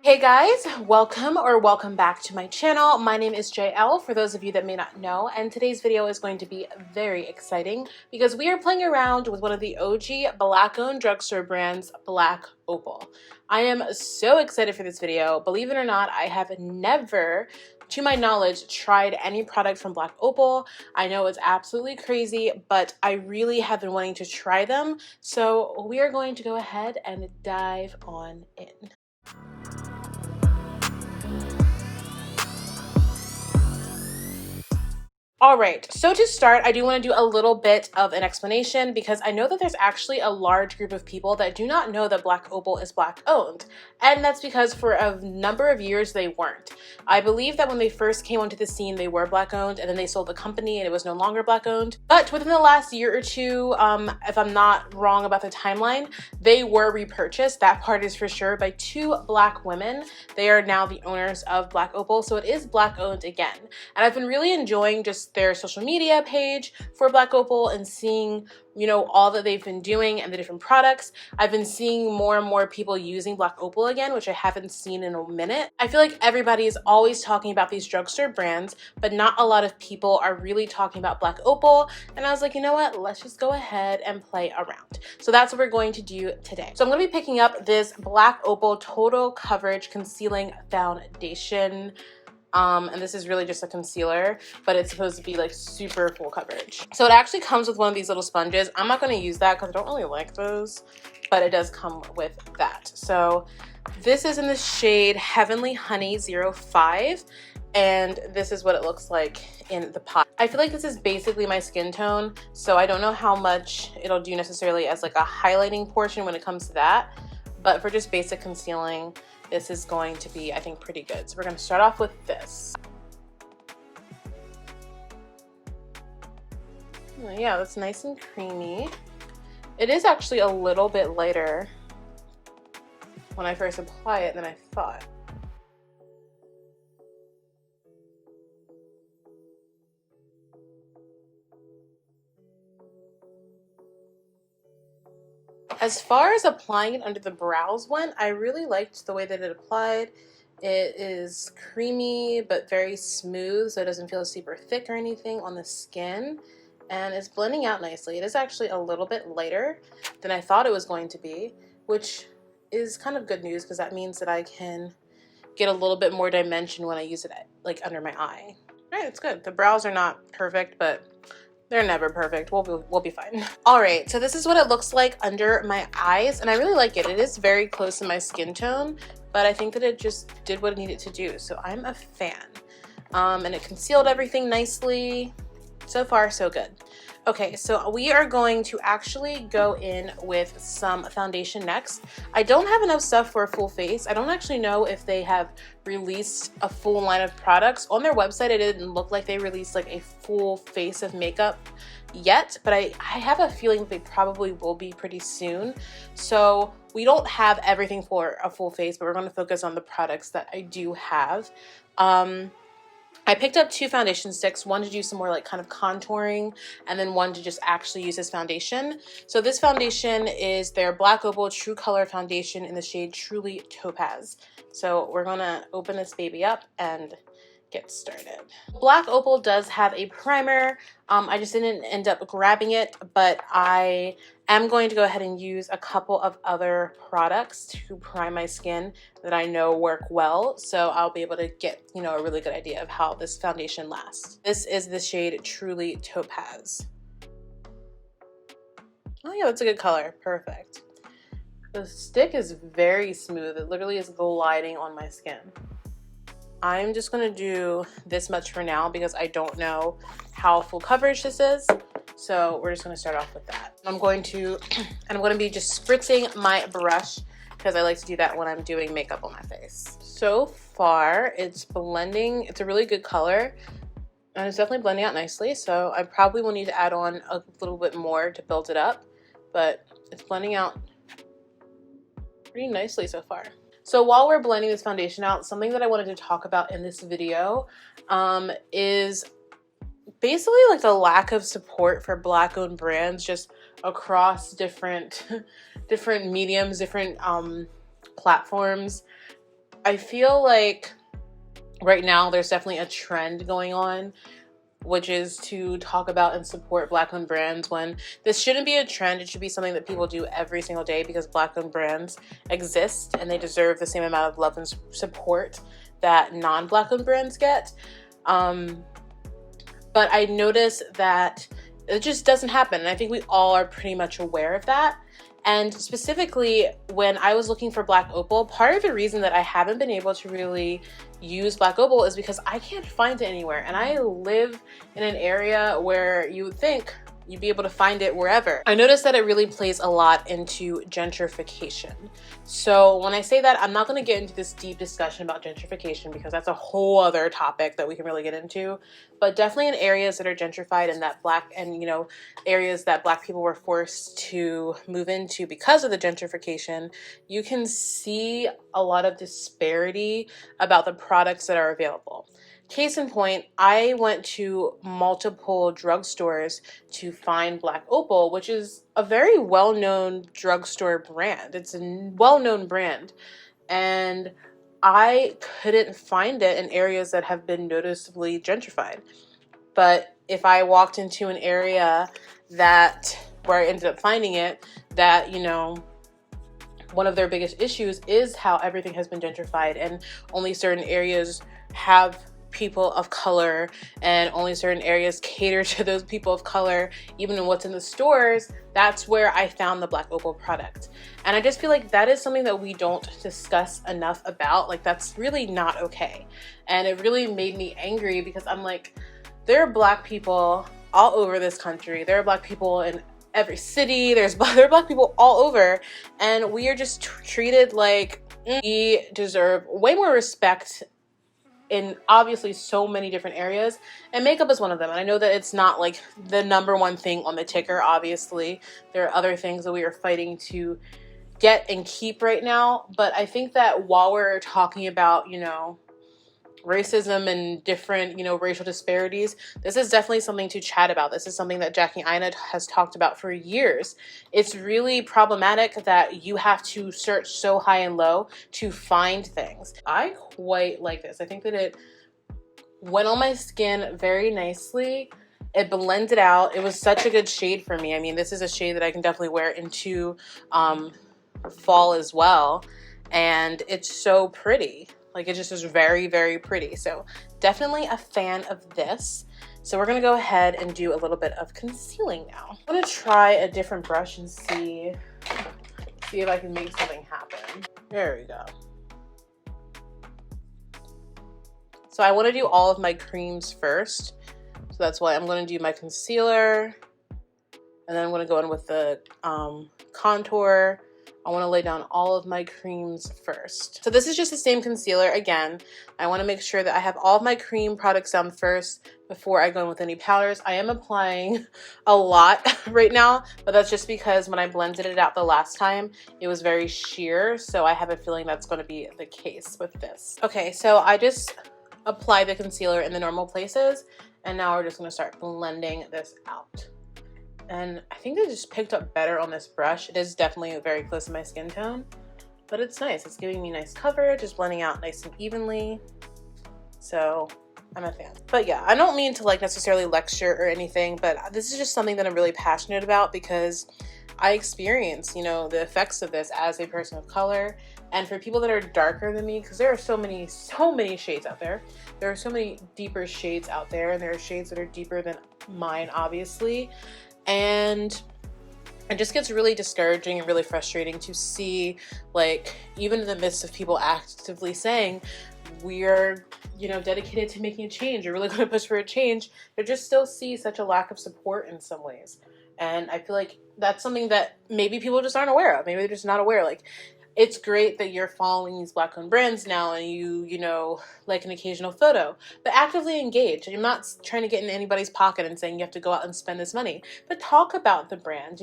Hey guys, welcome back to my channel. My name is Jael, for those of you that may not know, and today's video is going to be very exciting because we are playing around with one of the OG Black-owned drugstore brands, Black Opal. I am so excited for this video. Believe it or not, I have never, to my knowledge, tried any product from Black Opal. I know it's absolutely crazy, but I really have been wanting to try them, so we are going to go ahead and dive on in. All right, so to start, I do want to do a little bit of an explanation because I know that there's actually a large group of people that do not know that Black Opal is Black owned. And that's because for a number of years they weren't. I believe that when they first came onto the scene, they were Black owned, and then they sold the company and it was no longer Black owned. But within the last year or two, if I'm not wrong about the timeline, they were repurchased. That part is for sure, by two Black women. They are now the owners of Black Opal, so it is Black owned again. And I've been really enjoying just their social media page for Black Opal and seeing, you know, all that they've been doing and the different products. I've been seeing more and more people using Black Opal again, which I haven't seen in a minute. I feel like everybody is always talking about these drugstore brands, but not a lot of people are really talking about Black Opal. And I was like, you know what, let's just go ahead and play around. So that's what we're going to do today. So I'm going to be picking up this Black Opal Total Coverage Concealing Foundation. And this is really just a concealer, but it's supposed to be like super full coverage. So it actually comes with one of these little sponges. I'm not going to use that because I don't really like those, but it does come with that. So this is in the shade Heavenly Honey 05, and this is what it looks like in the pot. I feel like this is basically my skin tone, so I don't know how much it'll do necessarily as like a highlighting portion when it comes to that, but for just basic concealing, this is going to be, I think, pretty good. So we're going to start off with this. Oh, yeah, that's nice and creamy. It is actually a little bit lighter when I first apply it than I thought. As far as applying it under the brows went, I really liked the way that it applied. It is creamy but very smooth, so it doesn't feel super thick or anything on the skin, and it's blending out nicely. It is actually a little bit lighter than I thought it was going to be, which is kind of good news because that means that I can get a little bit more dimension when I use it like under my eye. All right, it's good. The brows are not perfect, but they're never perfect. We'll be fine. All right, so this is what it looks like under my eyes, and I really like it. It is very close to my skin tone, but I think that it just did what it needed to do, so I'm a fan. And it concealed everything nicely. So far, so good. Okay, so we are going to actually go in with some foundation next. I don't have enough stuff for a full face. I don't actually know if they have released a full line of products. On their website, it didn't look like they released like a full face of makeup yet, but I have a feeling they probably will be pretty soon. So we don't have everything for a full face, but we're going to focus on the products that I do have. I picked up two foundation sticks, one to do some more like kind of contouring, and then one to just actually use as foundation. So this foundation is their Black Opal True Color Foundation in the shade Truly Topaz. So we're gonna open this baby up and get started. Black Opal does have a primer. I just didn't end up grabbing it, but I am going to go ahead and use a couple of other products to prime my skin that I know work well, so I'll be able to get, you know, a really good idea of how this foundation lasts. This is the shade Truly Topaz. Oh yeah, that's a good color. Perfect. The stick is very smooth. It literally is gliding on my skin. I'm just going to do this much for now because I don't know how full coverage this is. So we're just going to start off with that. I'm going to be just spritzing my brush because I like to do that when I'm doing makeup on my face. So far, it's blending. It's a really good color and it's definitely blending out nicely. So I probably will need to add on a little bit more to build it up, but it's blending out pretty nicely so far. So while we're blending this foundation out, something that I wanted to talk about in this video is basically like the lack of support for Black-owned brands just across different mediums, different platforms. I feel like right now there's definitely a trend going on, which is to talk about and support Black-owned brands, when this shouldn't be a trend. It should be something that people do every single day, because Black-owned brands exist and they deserve the same amount of love and support that non-Black-owned brands get. But I notice that it just doesn't happen, and I think we all are pretty much aware of that. And specifically, when I was looking for Black Opal, part of the reason that I haven't been able to really use Black Opal is because I can't find it anywhere. And I live in an area where you would think you'd be able to find it wherever. I noticed that it really plays a lot into gentrification. So when I say that, I'm not gonna get into this deep discussion about gentrification, because that's a whole other topic that we can really get into. But definitely in areas that are gentrified and that areas that Black people were forced to move into because of the gentrification, you can see a lot of disparity about the products that are available. Case in point, I went to multiple drugstores to find Black Opal, which is a very well-known drugstore brand. It's a well-known brand. And I couldn't find it in areas that have been noticeably gentrified. But if I walked into an area where I ended up finding it, that, one of their biggest issues is how everything has been gentrified, and only certain areas have people of color, and only certain areas cater to those people of color. Even in what's in the stores, that's where I found the Black Opal product. And I just feel like that is something that we don't discuss enough about. Like, that's really not okay. And it really made me angry, because I'm like, there are Black people all over this country. There are Black people in every city. There are Black people all over, and we are just treated like we deserve way more respect in obviously so many different areas, and makeup is one of them. And I know that it's not like the #1 thing on the ticker. Obviously, there are other things that we are fighting to get and keep right now. But I think that while we're talking about, racism and different, racial disparities, this is definitely something to chat about. This is something that Jackie Aina has talked about for years. It's really problematic that you have to search so high and low to find things. I quite like this. I think that it went on my skin very nicely. It blended out. It was such a good shade for me. I mean, this is a shade that I can definitely wear into fall as well. And it's so pretty. Like, it just is very, very pretty. So definitely a fan of this. So we're gonna go ahead and do a little bit of concealing now. I'm gonna try a different brush and see if I can make something happen. There we go. So I wanna do all of my creams first. So that's why I'm gonna do my concealer, and then I'm gonna go in with the contour. I want to lay down all of my creams first. So this is just the same concealer. Again, I want to make sure that I have all of my cream products down first before I go in with any powders. I am applying a lot right now, but that's just because when I blended it out the last time, it was very sheer. So I have a feeling that's going to be the case with this. Okay, so I just applied the concealer in the normal places, and now we're just going to start blending this out. And I think it just picked up better on this brush. It is definitely very close to my skin tone, but it's nice. It's giving me nice coverage, just blending out nice and evenly. So I'm a fan. But yeah, I don't mean to necessarily lecture or anything, but this is just something that I'm really passionate about, because I experience, the effects of this as a person of color. And for people that are darker than me, because there are so many shades out there. There are so many deeper shades out there, and there are shades that are deeper than mine, obviously. And it just gets really discouraging and really frustrating to see, even in the midst of people actively saying, we're, dedicated to making a change, we're really going to push for a change, they just still see such a lack of support in some ways. And I feel like that's something that maybe people just aren't aware of. Maybe they're just not aware. It's great that you're following these Black-owned brands now, and you like an occasional photo, but actively engage. I'm not trying to get in anybody's pocket and saying you have to go out and spend this money, but talk about the brand,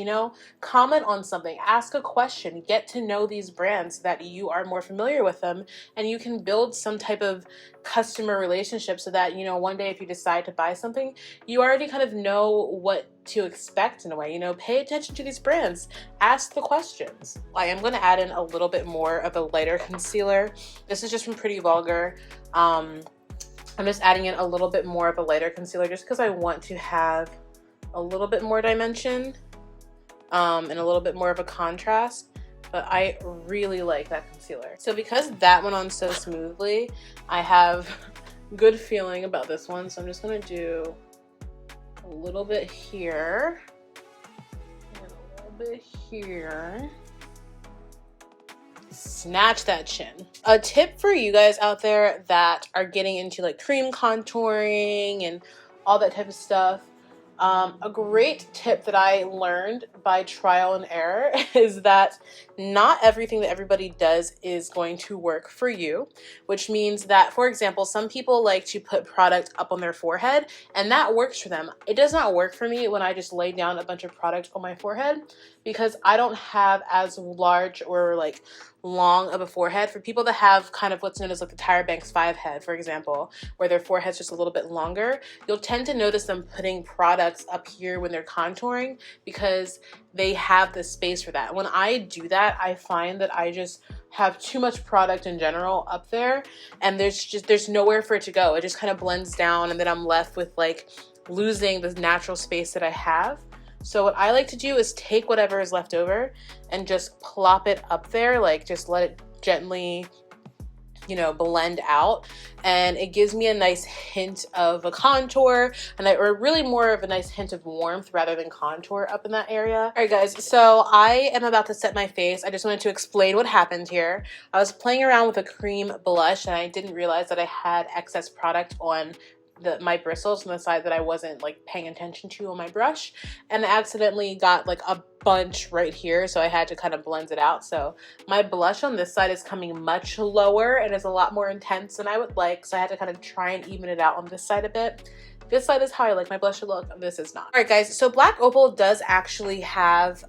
comment on something, ask a question, get to know these brands so that you are more familiar with them, and you can build some type of customer relationship so that, one day if you decide to buy something, you already kind of know what to expect in a way. You know, pay attention to these brands, ask the questions. I am going to add in a little bit more of a lighter concealer. This is just from Pretty Vulgar. I'm just adding in a little bit more of a lighter concealer just because I want to have a little bit more dimension and a little bit more of a contrast. But I really like that concealer. So because that went on so smoothly, I have good feeling about this one. So I'm just gonna do a little bit here and a little bit here. Snatch that chin. A tip for you guys out there that are getting into like cream contouring and all that type of stuff. A great tip that I learned by trial and error is that not everything that everybody does is going to work for you, which means that, for example, some people like to put product up on their forehead and that works for them. It does not work for me when I just lay down a bunch of product on my forehead because I don't have as large or like long of a forehead. For people that have kind of what's known as like the Tyra Banks 5 head, for example, where their forehead's just a little bit longer, you'll tend to notice them putting products up here when they're contouring because they have the space for that. When I do that, I find that I just have too much product in general up there and there's nowhere for it to go. It just kind of blends down and then I'm left with like losing the natural space that I have. So what I like to do is take whatever is left over and just plop it up there, like just let it gently, you know, blend out, and it gives me a nice hint of a contour or really more of a nice hint of warmth rather than contour up in that area. All right guys, so I am about to set my face. I just wanted to explain what happened here. I was playing around with a cream blush and I didn't realize that I had excess product on my bristles on the side that I wasn't like paying attention to on my brush, and I accidentally got like a bunch right here, so I had to kind of blend it out. So my blush on this side is coming much lower and is a lot more intense than I would like, so I had to kind of try and even it out on this side a bit. This side is how I like my blush to look, this is not. All right guys, so Black Opal does actually have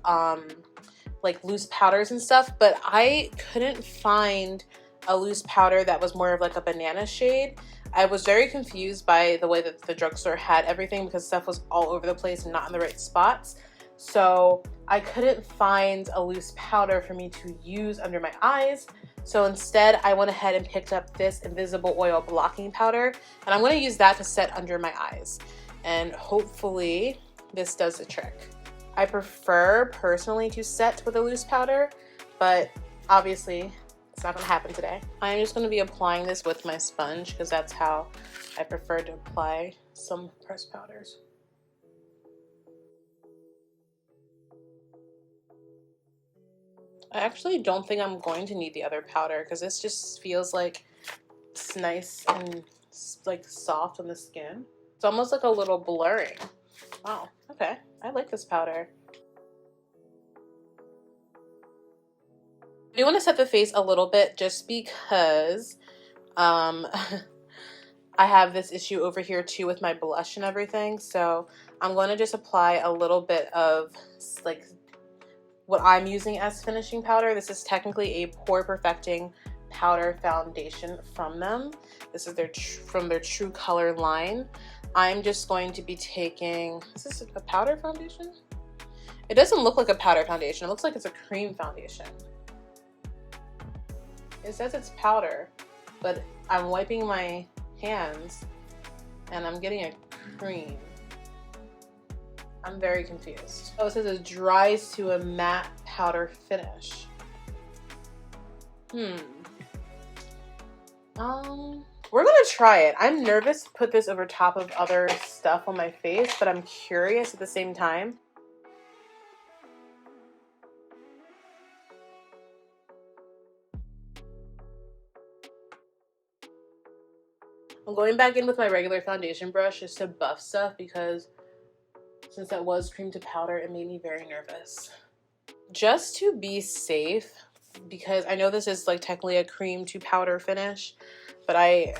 like loose powders and stuff, but I couldn't find a loose powder that was more of like a banana shade. I was very confused by the way that the drugstore had everything because stuff was all over the place and not in the right spots. So I couldn't find a loose powder for me to use under my eyes. So instead I went ahead and picked up this invisible oil blocking powder, and I'm going to use that to set under my eyes. And hopefully this does the trick. I prefer personally to set with a loose powder, but obviously it's not going to happen today. I'm just going to be applying this with my sponge because that's how I prefer to apply some pressed powders. I actually don't think I'm going to need the other powder because this just feels like it's nice and like soft on the skin. It's almost like a little blurring. Wow, okay. I like this powder. I do want to set the face a little bit just because I have this issue over here too with my blush and everything. So I'm going to just apply a little bit of like what I'm using as finishing powder. This is technically a pore perfecting powder foundation from them. This is from their True Color line. I'm just going to be taking, is this a powder foundation? It doesn't look like a powder foundation. It looks like it's a cream foundation. It says it's powder, but I'm wiping my hands and I'm getting a cream. I'm very confused. Oh, it says it dries to a matte powder finish. We're gonna try it. I'm nervous to put this over top of other stuff on my face, but I'm curious at the same time. I'm going back in with my regular foundation brush just to buff stuff because since that was cream to powder, it made me very nervous. Just to be safe, because I know this is like technically a cream to powder finish, but I'm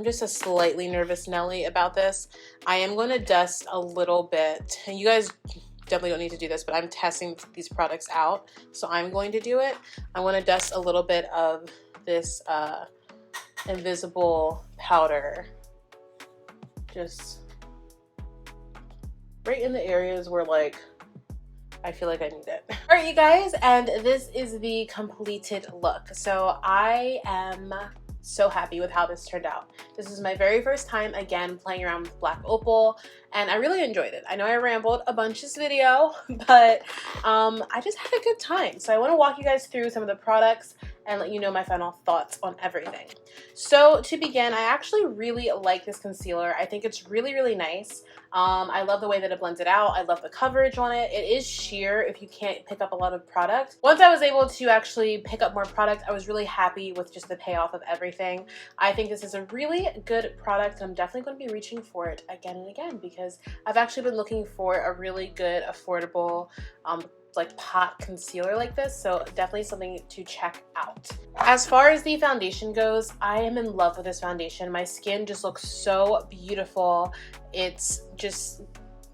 just a slightly nervous Nelly about this. I am going to dust a little bit, and you guys definitely don't need to do this, but I'm testing these products out, so I'm going to do it. I want to dust a little bit of this invisible powder just right in the areas where like I feel like I need it. All right, you guys, and this is the completed look. So I am so happy with how this turned out. This is my very first time, again, playing around with Black Opal, and I really enjoyed it. I know I rambled a bunch this video, but I just had a good time. So I want to walk you guys through some of the products and let you know my final thoughts on everything. So to begin, I actually really like this concealer. I think it's really, really nice. I love the way that it blends it out. I love the coverage on it. It is sheer if you can't pick up a lot of product. Once I was able to actually pick up more product, I was really happy with just the payoff of everything. I think this is a really good product, and I'm definitely going to be reaching for it again and again because I've actually been looking for a really good, affordable, like pot concealer like this, so definitely something to check out. As far as the foundation goes, I am in love with this foundation. My skin just looks so beautiful. It's just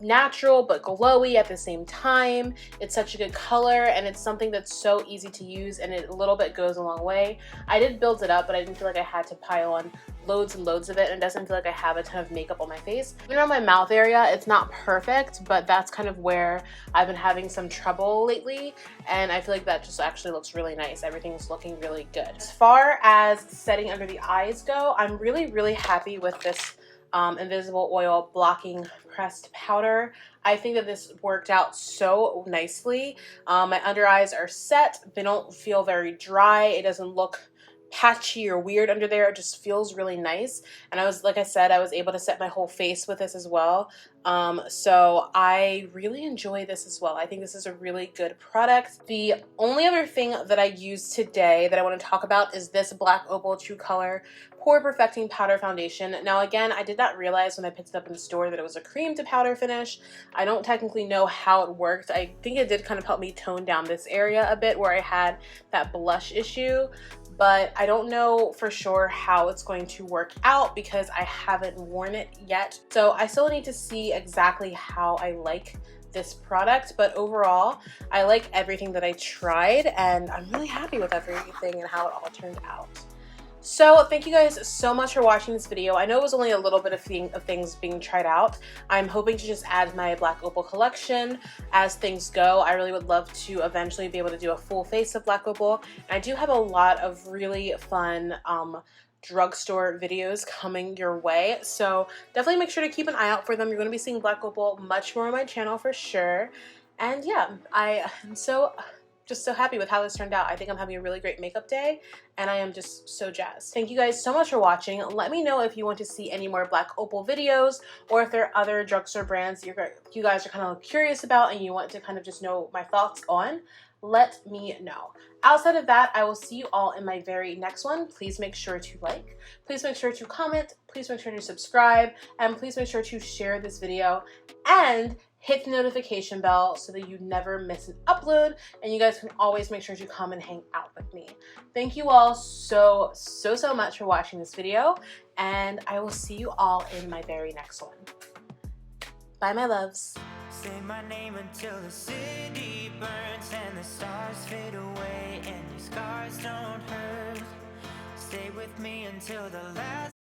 natural but glowy at the same time. It's such a good color, and it's something that's so easy to use, and it a little bit goes a long way. I did build it up, but I didn't feel like I had to pile on loads and loads of it, and it doesn't feel like I have a ton of makeup on my face. Even on my mouth area, it's not perfect, but that's kind of where I've been having some trouble lately, and I feel like that just actually looks really nice. Everything's looking really good. As far as setting under the eyes go, I'm really, really happy with this invisible oil blocking pressed powder. I think that this worked out so nicely. My under eyes are set. They don't feel very dry. It doesn't look patchy or weird under there. It just feels really nice, and like I said, I was able to set my whole face with this as well. So I really enjoy this as well. I think this is a really good product. The only other thing that I used today that I want to talk about is this Black Opal True Color Pore Perfecting Powder Foundation. Now again, I did not realize when I picked it up in the store that it was a cream to powder finish. I don't technically know how it worked. I think it did kind of help me tone down this area a bit where I had that blush issue, but I don't know for sure how it's going to work out because I haven't worn it yet. So I still need to see exactly how I like this product, but overall, I like everything that I tried, and I'm really happy with everything and how it all turned out. So thank you guys so much for watching this video. I know it was only a little bit of things being tried out. I'm hoping to just add my Black Opal collection as things go. I really would love to eventually be able to do a full face of Black Opal. And I do have a lot of really fun drugstore videos coming your way, so definitely make sure to keep an eye out for them. You're going to be seeing Black Opal much more on my channel for sure. And yeah, I am just so happy with how this turned out. I think I'm having a really great makeup day, and I am just so jazzed. Thank you guys so much for watching. Let me know if you want to see any more Black Opal videos, or if there are other drugstore brands you guys are kind of curious about and you want to kind of just know my thoughts on. Let me know. Outside of that, I will see you all in my very next one. Please make sure to like, please make sure to comment, please make sure to subscribe, and please make sure to share this video and hit the notification bell so that you never miss an upload, and you guys can always make sure to come and hang out with me. Thank you all so much for watching this video, and I will see you all in my very next one. Bye, my loves. Say my name until the city burns and the stars fade away and your scars don't hurt. Stay with me until the last